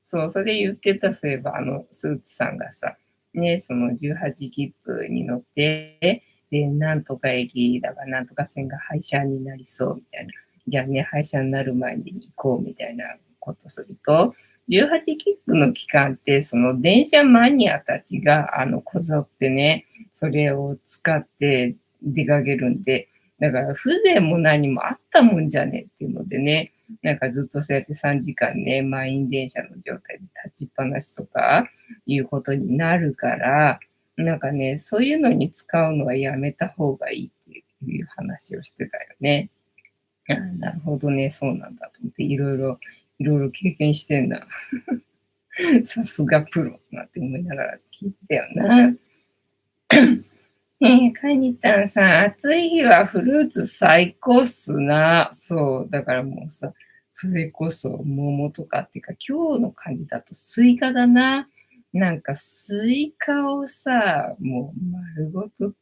そう、それ言ってた、そういえば、スーツさんがさ、ね、その18切符に乗って、で、なんとか駅だかなんとか線が廃車になりそうみたいな。じゃあね、廃車になる前に行こうみたいなことすると、18切符の期間って、その電車マニアたちが、こぞってね、それを使って出かけるんで、だから風情も何もあったもんじゃねっていうのでね、なんかずっとそうやって3時間ね、満員電車の状態で立ちっぱなしとかいうことになるから、なんかね、そういうのに使うのはやめた方がいいっていう話をしてたよね。なるほどね、そうなんだと思って、いろいろ経験してんだ。さすがプロなんて思いながら聞いてたよな。カニタンさん、暑い日はフルーツ最高っすな。そう、だからもうさ、それこそ桃とかっていうか、今日の感じだとスイカだな。なんかスイカをさ、もう丸ごと食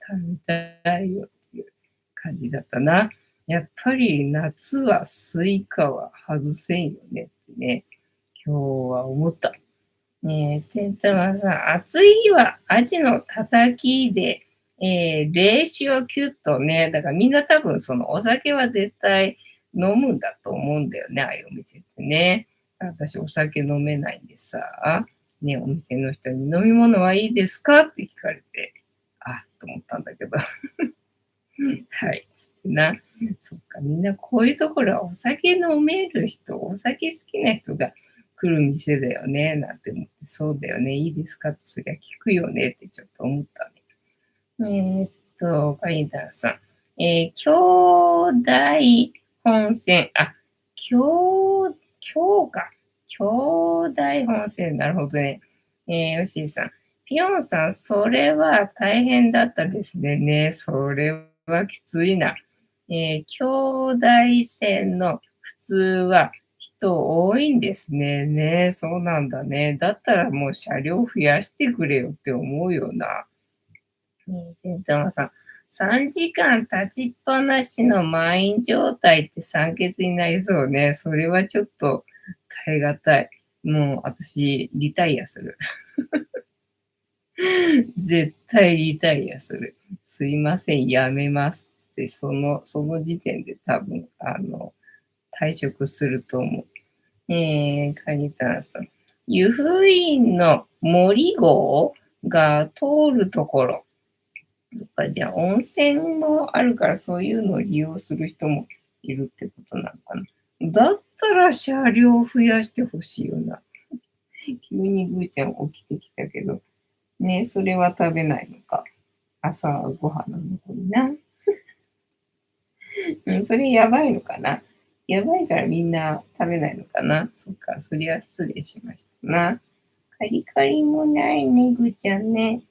べたいよっていう感じだったな。やっぱり夏はスイカは外せんよねってね、今日は思った。ねえ、てんたまさん、暑い日はアジのたたきで、冷酒をキュッとね、だからみんな多分そのお酒は絶対飲むんだと思うんだよね、ああいうお店ってね。私お酒飲めないんでさ、ね、お店の人に飲み物はいいですかって聞かれて、と思ったんだけど、はい、つってな。そっか、みんなこういうところはお酒飲める人、お酒好きな人が来る店だよね、なんて思って、そうだよね、いいですかってそりゃ聞くよねってちょっと思ったね。カインタンさん。兄弟本線、今日か。兄弟本線、なるほどね。ヨシーさん。ピヨンさん、それは大変だったですね。それはきついな。兄弟線の普通は人多いんですね。ね、そうなんだね。だったらもう車両増やしてくれよって思うよな。てんたまさん、3時間立ちっぱなしの満員状態って酸欠になりそうね。それはちょっと耐え難い。もう私、リタイアする。絶対リタイアする。すいません、やめますって、その時点で多分、退職すると思う。カニタンさん。湯布院の森号が通るところ。そっか、じゃあ温泉もあるからそういうのを利用する人もいるってことなのかな。だったら車両増やしてほしいよな。急にぐーちゃん起きてきたけど、ね、それは食べないのか。朝ごはんなのにな。うん、それやばいのかな。やばいからみんな食べないのかな。そっか、そりゃ失礼しましたな。カリカリもないね、ぐーちゃんね。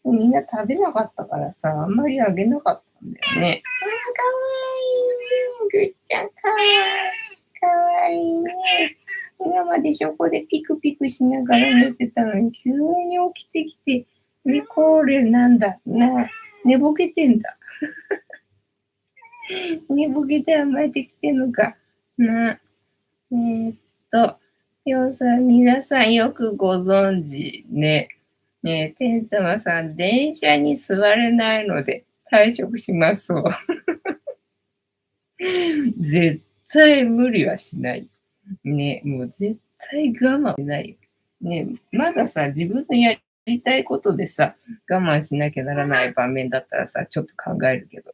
みんな食べなかったからさ、あんまりあげなかったんだよね。あー、かわいいね。ぐーちゃん、かわいい。かわいいね。今までそこでピクピクしながら寝てたのに、急に起きてきて、で、これなんだな、寝ぼけてんだ。寝ぼけて甘えてきてんのか。な、ーっりょうさん、皆さんよくご存知ね。ねえ、てんたまさん、電車に座れないので退職しますそう。絶対無理はしない。ね、もう絶対我慢しないよ。ね、まださ、自分のやりたいことでさ、我慢しなきゃならない場面だったらさ、ちょっと考えるけど。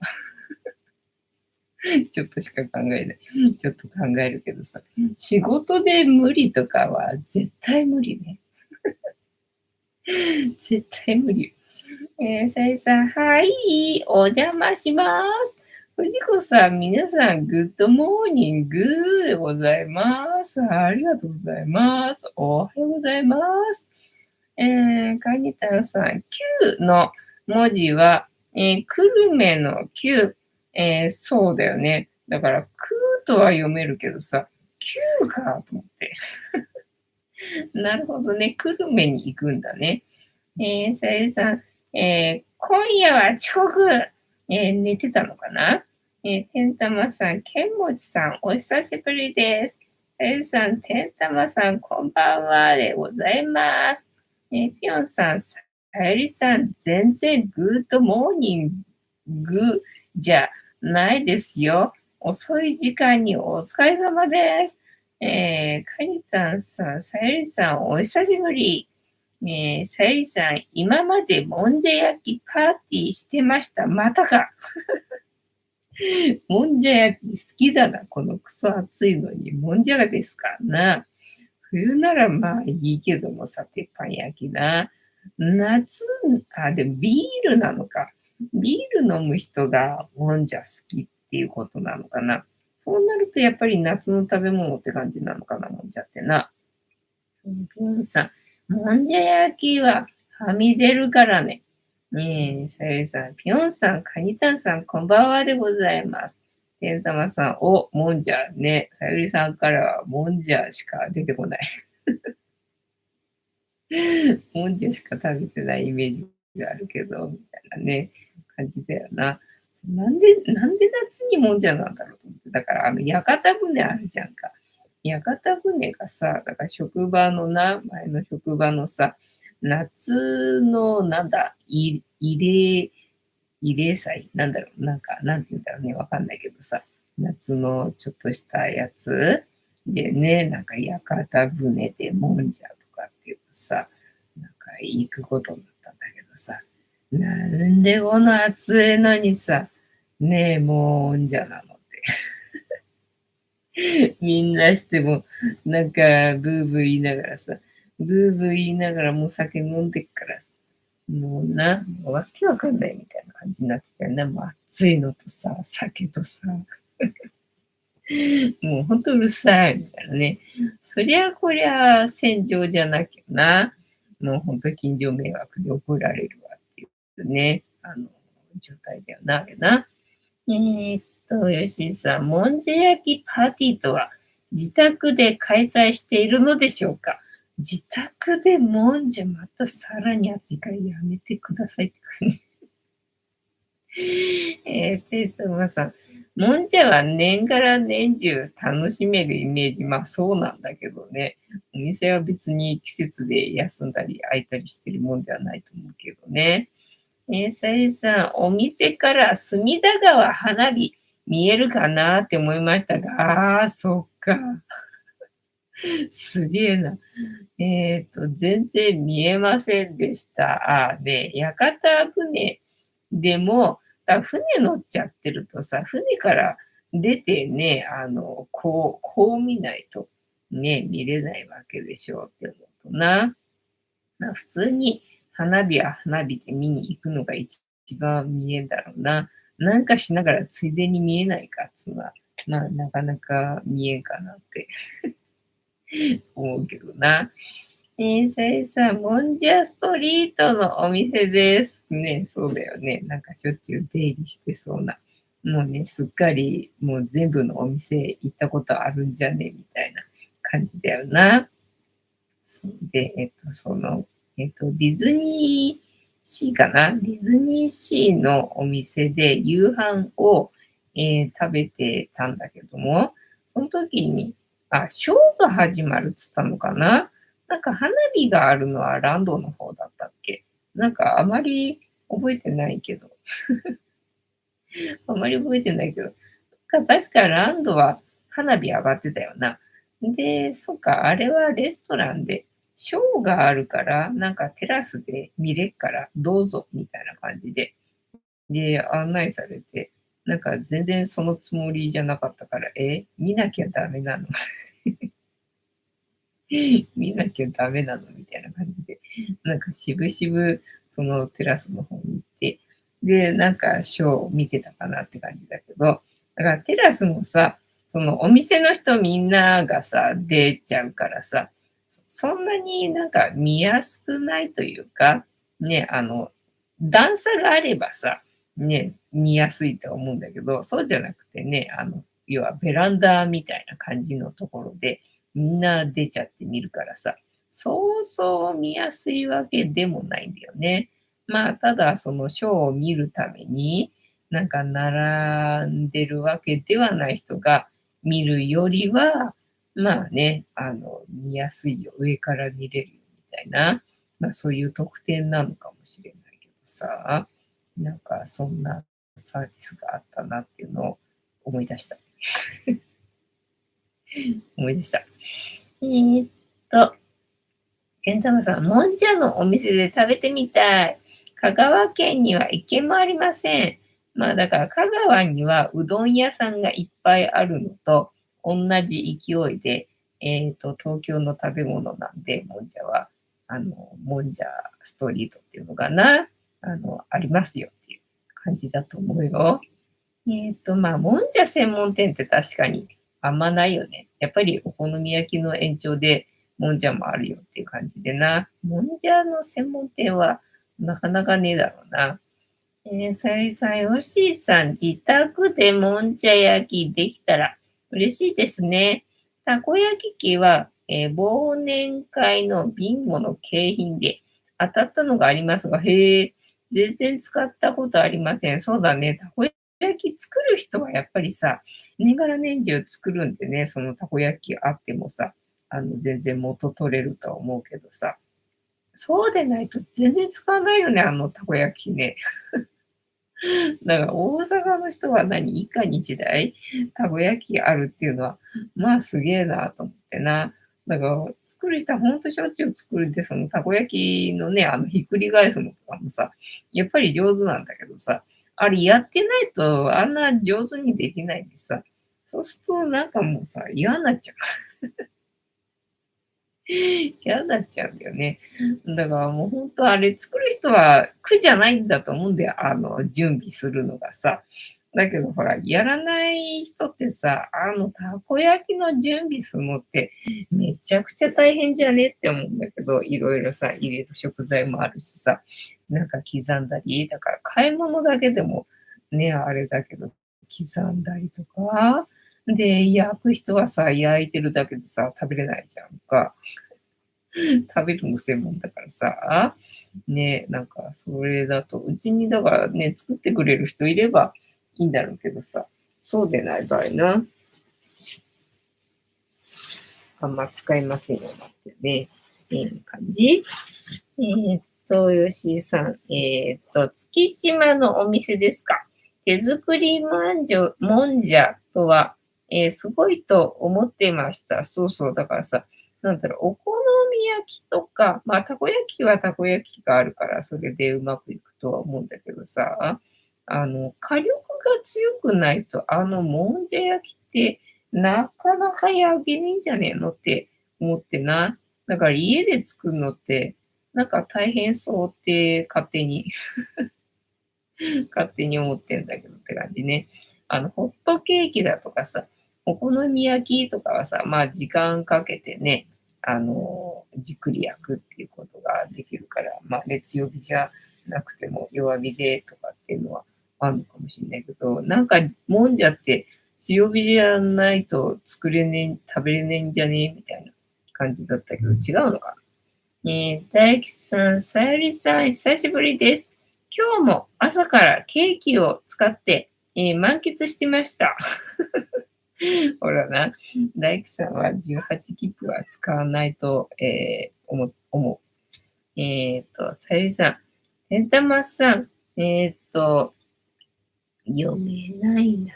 ちょっとしか考えない。ちょっと考えるけどさ、仕事で無理とかは絶対無理ね。絶対無理。さゆさん、はい、お邪魔します。藤子さん、皆さん、グッドモーニングでございます。ありがとうございます。おはようございます。カニタンさん、9の文字は、久留米の9、そうだよね。だから、くとは読めるけどさ、9かと思って。なるほどね。久留米に行くんだね。さゆりさん、今夜は遅刻、寝てたのかな。てんたまさん、けんもちさん、お久しぶりです。さゆりさん、てんたまさん、こんばんはでございます。ぴよんさん、さゆりさん、全然グッドモーニングじゃないですよ。遅い時間にお疲れ様です。かにたんさん、さゆりさん、お久しぶり。さゆりさん、今までもんじゃ焼きパーティーしてました。またか。もんじゃ焼き好きだな。このクソ暑いのに。もんじゃがですかな。冬ならまあいいけどもさ、鉄板焼きな。夏、でもビールなのか。ビール飲む人がもんじゃ好きっていうことなのかな。そうなるとやっぱり夏の食べ物って感じなのかな、もんじゃってな。ピンさん、もんじゃ焼きははみ出るからね。ねえ、さゆりさん、ぴょんさん、かにたんさん、こんばんはでございます。てんたまさん、お、もんじゃね。さゆりさんからはもんじゃしか出てこない。もんじゃしか食べてないイメージがあるけど、みたいなね、感じだよな。なんで夏にもんじゃなんだろうと思って。だから、屋形船あるじゃんか。屋形船がさ、だから職場のな、前の職場のさ、夏の、なんだ、慰霊祭なんだろう、なんか、なんて言うんだろうね、わかんないけどさ、夏のちょっとしたやつでね、なんか屋形船でもんじゃとかっていうとさ、なんか行くことになったんだけどさ、なんでこの暑いのにさ、ねえ、もんじゃなのって。みんなしても、なんか、ブーブー言いながらさ、ブーブー言いながらもう酒飲んでっからさ、もうな、もうわけわかんないみたいな感じになってたよね。もう暑いのとさ、酒とさ、もうほんとうるさいみたいなね。そりゃこりゃ戦場じゃなきゃな。もうほんと近所迷惑で怒られるわっていうね、状態だよな、あれな。吉井さん、もんじゃ焼きパーティーとは自宅で開催しているのでしょうか。自宅でもんじゃまたさらに暑いからやめてくださいって感じ。テイトマさん、もんじゃは年がら年中楽しめるイメージ。まあそうなんだけどね。お店は別に季節で休んだり空いたりしてるもんではないと思うけどね。さゆりさん、お店から隅田川花火見えるかなって思いましたが、ああ、そっか。すげえな。全然見えませんでした。で、屋形船でも、船乗っちゃってるとさ、船から出てね、こう見ないとね、見れないわけでしょうって思うとな。普通に花火は花火で見に行くのが一番見えんだろうな。なんかしながらついでに見えないかっつうのは、まあ、なかなか見えんかなって思うけどな。さゆさん、もんじゃストリートのお店です。ね、そうだよね。なんかしょっちゅう出入りしてそうな。もうね、すっかりもう全部のお店行ったことあるんじゃねみたいな感じだよな。そうで、ディズニーシーかな、ディズニーシーのお店で夕飯を、食べてたんだけども、その時に、ショーが始まるっつったのかな、なんか花火があるのはランドの方だったっけ、なんかあまり覚えてないけど、あまり覚えてないけど、確かランドは花火上がってたよな。で、そっか、あれはレストランで、ショーがあるから、なんかテラスで見れっからどうぞみたいな感じで、で、案内されて、なんか全然そのつもりじゃなかったから、見なきゃダメなの見なきゃダメなのみたいな感じで、なんか渋々そのテラスの方に行って、で、なんかショーを見てたかなって感じだけど、だからテラスもさ、そのお店の人みんながさ、出ちゃうからさ、そんなになんか見やすくないというか、ね、段差があればさ、ね、見やすいと思うんだけど、そうじゃなくてね、要はベランダみたいな感じのところで、みんな出ちゃって見るからさ、そうそう見やすいわけでもないんだよね。まあ、ただそのショーを見るために、なんか並んでるわけではない人が見るよりは、まあね、見やすいよ、上から見れるよみたいな、まあそういう特典なのかもしれないけどさ、なんかそんなサービスがあったなっていうのを思い出した。思い出した。ーっと、ケンタマさん、もんじゃのお店で食べてみたい。香川県には一軒もありません。まあだから香川にはうどん屋さんがいっぱいあるのと同じ勢いで、東京の食べ物なんで、もんじゃは、もんじゃストリートっていうのかな、ありますよっていう感じだと思うよ。まあ、もんじゃ専門店って確かにあんまないよね。やっぱりお好み焼きの延長でもんじゃもあるよっていう感じでな。もんじゃの専門店はなかなかねえだろうな。さゆりさん、よしさん、自宅でもんじゃ焼きできたら嬉しいですね。たこ焼き器は、忘年会のビンゴの景品で当たったのがありますが、へえ、全然使ったことありません。そうだね。たこ焼き作る人はやっぱりさ、年がら年中作るんでね、そのたこ焼きあってもさ、全然元取れるとは思うけどさ、そうでないと全然使わないよね、たこ焼きね。だから大阪の人は以下日大たこ焼きあるっていうのは、まあすげえなと思ってな。だから作る人はほんとしょっちゅう作るで、そのたこ焼きのね、ひっくり返すのとかもさ、やっぱり上手なんだけどさ、あれやってないとあんな上手にできないんでさ、そうするとなんかもうさ、嫌になっちゃう。嫌になっちゃうんだよね。だからもう本当あれ作る人は苦じゃないんだと思うんだよ。準備するのがさ。だけどほら、やらない人ってさ、たこ焼きの準備するのってめちゃくちゃ大変じゃねって思うんだけど、いろいろさ、入れる食材もあるしさ、なんか刻んだり、だから買い物だけでもね、あれだけど、刻んだりとか、で、焼く人はさ、焼いてるだけでさ、食べれないじゃんか。食べるの専門だからさ、ね、なんかそれだと、うちにだからね、作ってくれる人いればいいんだろうけどさ、そうでない場合な、あんま使いませんよなってね、感じ。吉井さん、月島のお店ですか。手作りもんじゃとは、すごいと思ってました。そうそう。だからさ、なんだろう、お好み焼きとか、まあ、たこ焼きはたこ焼きがあるから、それでうまくいくとは思うんだけどさ、火力が強くないと、もんじゃ焼きって、なかなか焼けねえんじゃねえのって思ってな。だから家で作るのって、なんか大変そうって勝手に勝手に思ってんだけどって感じね。ホットケーキだとかさ、お好み焼きとかはさ、まあ時間かけてね、じっくり焼くっていうことができるから、まあね、強火じゃなくても弱火でとかっていうのはあるのかもしれないけど、なんかもんじゃって強火じゃないと作れねえ、食べれねえんじゃねえみたいな感じだったけど、違うのか。大吉さん、さゆりさん、久しぶりです。今日も朝からケーキを使って、満喫してました。ほらな、大吉さんは18切符は使わないと、思う。さゆりさん、てんたまさん、読めないな。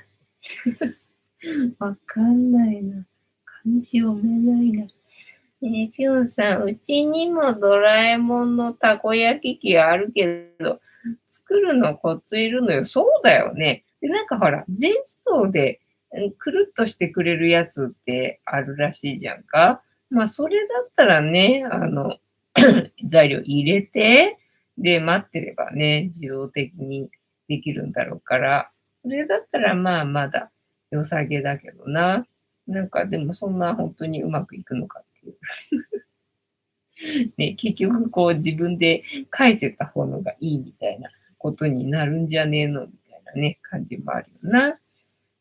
わかんないな。漢字読めないな。ぴょんさん、うちにもドラえもんのたこ焼き器あるけど、作るのコツいるのよ。そうだよね。で、なんかほら、全自動でくるっとしてくれるやつってあるらしいじゃんか。まあ、それだったらね、材料入れて、で、待ってればね、自動的にできるんだろうから、それだったらまあ、まだ良さげだけどな。なんかでもそんな本当にうまくいくのかっていう。ね、結局こう自分で返せた方のがいいみたいなことになるんじゃねえのみたいなね、感じもあるよな。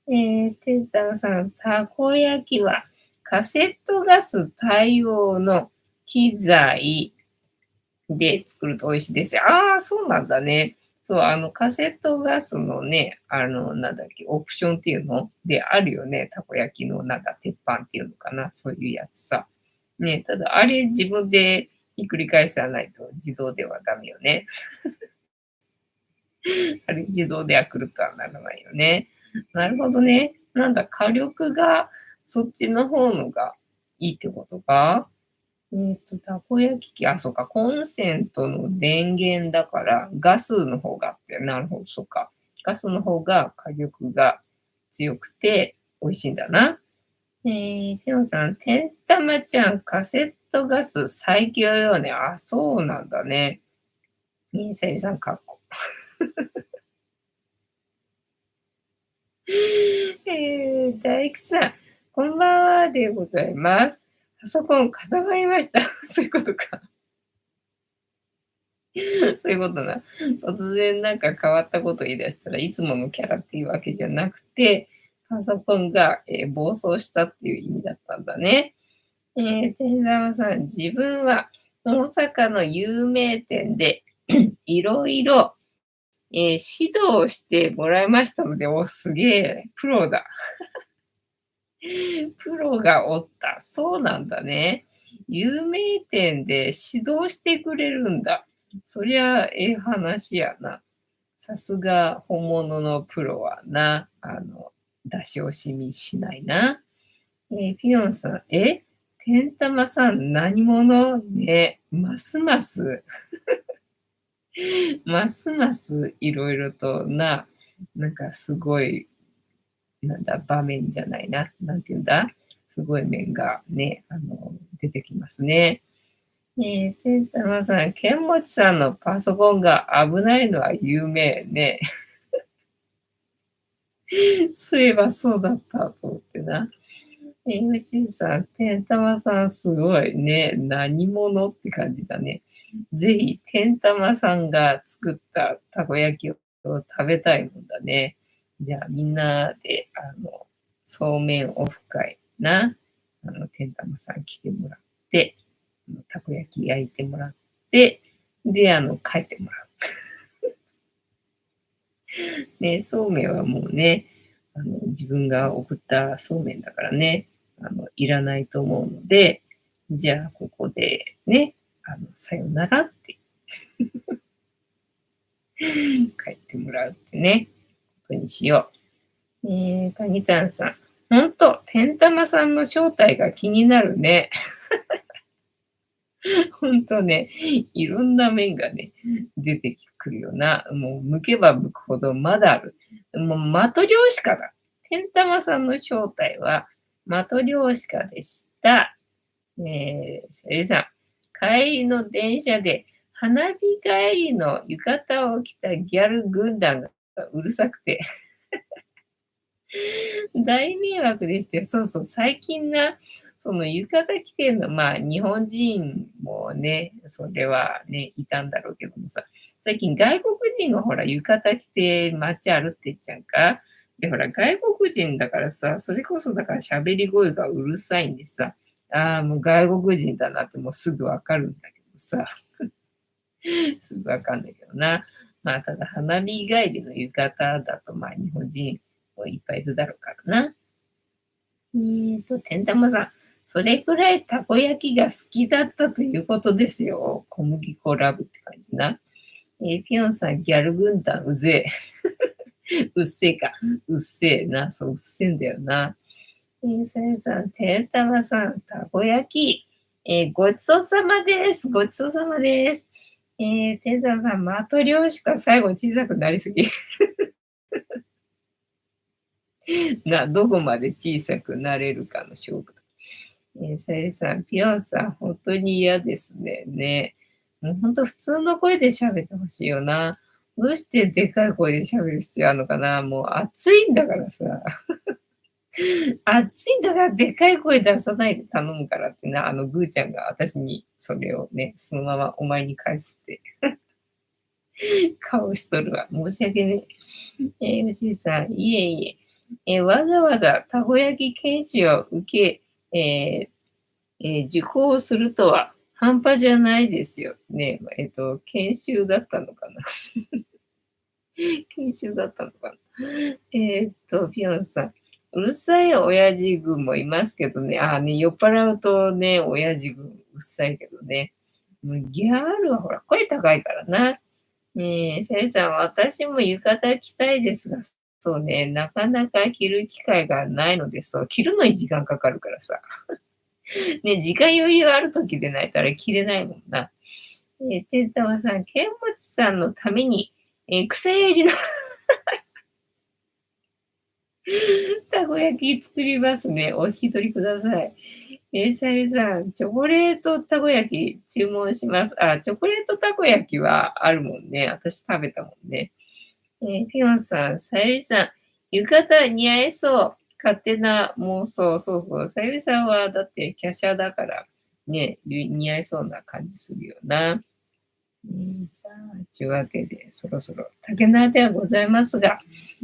てんたんさん、たこ焼きはカセットガス対応の機材で作ると美味しいですよ。ああ、そうなんだね。そう、カセットガスのね、なんだっけ、オプションっていうのであるよね。たこ焼きのなんか鉄板っていうのかな。そういうやつさ。ね、ただ、あれ自分でひっくり返さないと自動ではダメよね。あれ自動ではくるとはならないよね。なるほどね。なんだ、火力がそっちの方のがいいってことか。たこ焼き器、あ、そうか、コンセントの電源だから、ガスの方があって、なるほど、そうか。ガスの方が火力が強くて美味しいんだな。ひろさん、てんたまちゃん、カセットガス最強よね。あ、そうなんだね。さゆりさん、かっこ。大工さん、こんばんはでございます。パソコン固まりました。そういうことか。そういうことな。突然なんか変わったこと言い出したらいつものキャラっていうわけじゃなくて、パソコンが、暴走したっていう意味だったんだね。天沢さん、自分は大阪の有名店でいろいろ、指導してもらいましたので、お、すげえ、プロだ。プロがおった。そうなんだね。有名店で指導してくれるんだ。そりゃ、ええ話やな。さすが本物のプロはな、出し惜しみしないな。ピヨンさん、てんたまさん、何者ね、ますます、ますますいろいろとな、なんかすごい、なんだ、場面じゃないな。なんていうんだ。すごい面がね、出てきますね。てんたまさん、剣持さんのパソコンが危ないのは有名ね。そういえばそうだったと思ってな。MC さん、てんたまさんすごいね。何者って感じだね。ぜひ、てんたまさんが作ったたこ焼きを食べたいもんだね。じゃあみんなで、そうめんオフ会な、てんたまさん来てもらって、たこ焼き焼いてもらって、で、帰ってもらう。ね、そうめんはもうね、自分が送ったそうめんだからね、いらないと思うので、じゃあ、ここでね、さよならって帰ってもらうってね、ことにしよう。谷谷さん。ほんと、天玉さんの正体が気になるね。ほんとね、いろんな面がね、出てくるよな。もう、向けば向くほどまだある。もう、的漁師かだ。天玉さんの正体は、的漁師かでした。さゆりさん、帰りの電車で花火帰りの浴衣を着たギャル軍団がうるさくて大迷惑でしてそうそう、最近な、その浴衣着てんの、まあ、日本人もね、それはね、いたんだろうけどもさ、最近外国人がほら、浴衣着て街歩ってっちゃうか。で、ほら、外国人だからさ、それこそだから喋り声がうるさいんでさ、ああ、もう外国人だなってもうすぐわかるんだけどさ、すぐわかんないけどな。まあ、ただ花火帰りの浴衣だと、まあ、日本人もいっぱいいるだろうからな。てんたまさん、それくらいたこ焼きが好きだったということですよ。小麦粉ラブって感じな。ピヨンさん、ギャル軍団うぜえ。うっせえか。うっせえな。そう、うっせえんだよな。さやさん、てんたまさん、たこ焼き。ごちそうさまです。ごちそうさまです。てんたまさん、マトリョーシカ最後小さくなりすぎ。どこまで小さくなれるかの勝負。さゆりさん、ピヨンさん、本当に嫌ですね。ね。もう本当普通の声で喋ってほしいよな。どうしてでかい声で喋る必要あるのかな。もう暑いんだからさ。暑いんだからでかい声出さないで頼むからってな、ぐーちゃんが私にそれをね、そのままお前に返すって顔しとるわ。申し訳ねえ。吉井さん、いえいえ。わざわざたこ焼き研修を受け、受講するとは半端じゃないですよ。ね、研修だったのかな。研修だったのかな。ピヨンさん。うるさい親父軍もいますけどね。ああね、酔っ払うとね、親父軍うるさいけどね。もうギャルはほら、声高いからな。ねえ、さゆさん、私も浴衣着たいですが、そうね、なかなか着る機会がないので、そう、着るのに時間かかるからさ。ね、時間余裕ある時でないとあれ着れないもんな。てんたまさん、剣持さんのために、草やりのたこ焼き作りますね。お引き取りください。さゆりさん、チョコレートたこ焼き注文します。あ、チョコレートたこ焼きはあるもんね。私食べたもんね。ピヨンさん、さゆりさん、浴衣似合いそう。勝手な妄想。そうそう。さゆりさんはだって華奢だから、ね、似合いそうな感じするよな。じゃあ、というわけで、そろそろ竹縄ではございますが、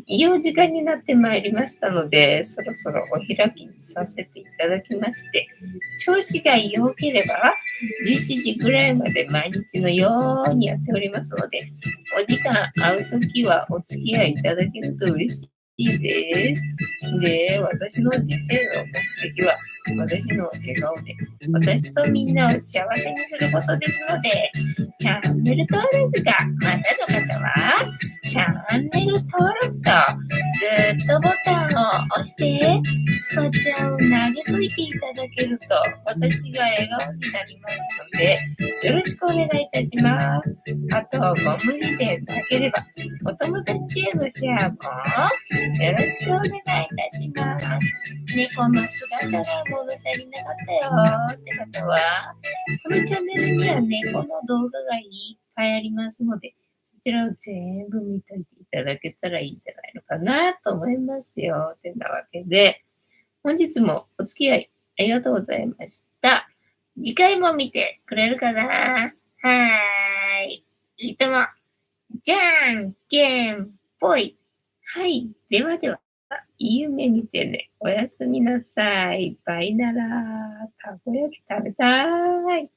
いいお時間になってまいりましたので、そろそろお開きにさせていただきまして、調子が良ければ、11時ぐらいまで毎日のようにやっておりますので、お時間合うときはお付き合いいただけると嬉しいです。で、私の人生の目的は、私の笑顔で、私とみんなを幸せにすることですので、チャンネル登録がまだの方は、チャンネル登録とグッドボタンを押して、スパチャを投げといていただけると、私が笑顔になりますので、よろしくお願いいたします。あと、ご無理でなければ、お友達へのシェアもよろしくお願いいたします。猫の姿が物足りなかったよって方は、このチャンネルには猫の動画がいっぱいありますので、そちらを全部見といていただけたらいいんじゃないのかなと思いますよ。てなわけで、本日もお付き合いありがとうございました。次回も見てくれるかな？はーい。いいとも。じゃんけんぽい。はい。ではでは、いい夢見てね。おやすみなさい。バイなら。たこ焼き食べたーい。